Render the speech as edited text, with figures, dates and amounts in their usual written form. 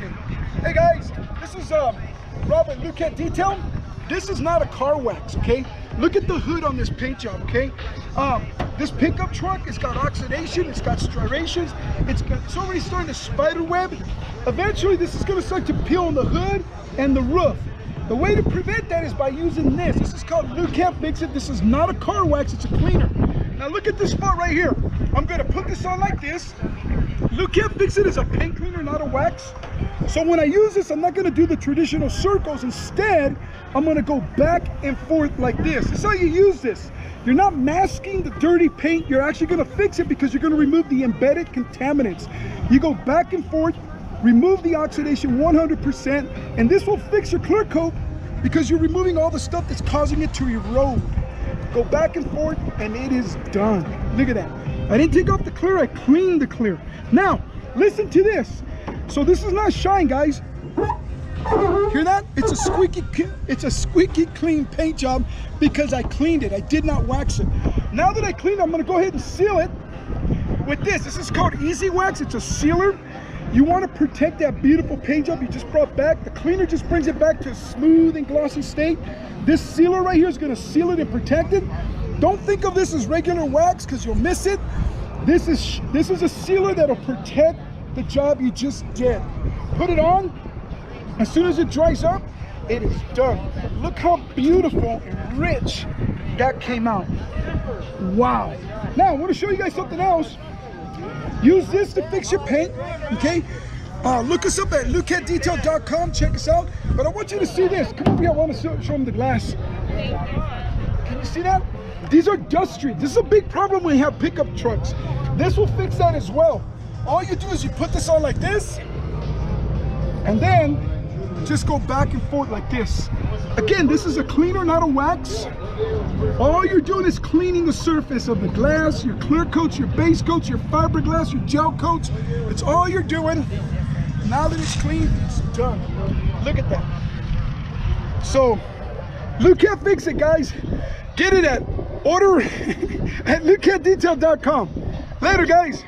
Okay. Hey guys, this is Rob at Lukat Detail. This is not a car wax, okay? Look at the hood on this paint job, okay? This pickup truck, it's got oxidation, it's got striations, it's already starting to spider web. Eventually, this is gonna start to peel on the hood and the roof. The way to prevent that is by using this. This is called Lukat Fix It. This is not a car wax, it's a cleaner. Now look at this spot right here. I'm gonna put this on like this. Lukat Fix It is a paint cleaner, not a wax. So when I use this, I'm not gonna do the traditional circles. Instead, I'm gonna go back and forth like this. This is how you use this. You're not masking the dirty paint, you're actually gonna fix it because you're gonna remove the embedded contaminants. You go back and forth, remove the oxidation 100%, and this will fix your clear coat because you're removing all the stuff that's causing it to erode. Go back and forth, and it is done. Look at that. I didn't take off the clear, I cleaned the clear. Now, listen to this. So this is not shine, guys. Hear that? It's a squeaky clean paint job because I cleaned it. I did not wax it. Now that I cleaned it, I'm gonna go ahead and seal it with this. This is called Easy Wax. It's a sealer. You want to protect that beautiful paint job you just brought back. The cleaner just brings it back to a smooth and glossy state. This sealer right here is going to seal it and protect it. Don't think of this as regular wax because you'll miss it. This is a sealer that'll protect the job you just did. Put it on. As soon as it dries up, it is done. Look how beautiful and rich that came out. Wow. Now I want to show you guys something else. Use this to fix your paint, okay? Look us up at lukatdetail.com, check us out. But I want you to see this. Come over here, I want to show them the glass. Can you see that? These are dust streaks. This is a big problem when you have pickup trucks. This will fix that as well. All you do is you put this on like this, and then just go back and forth like this. Again, this is a cleaner, not a wax. All you're doing is cleaning the surface of the glass, your clear coats, your base coats, your fiberglass, your gel coats. It's all you're doing. Now that it's clean, it's done. Look at that. So, Lukat Fix It, guys. Get it at order at lukatdetail.com. Later, guys.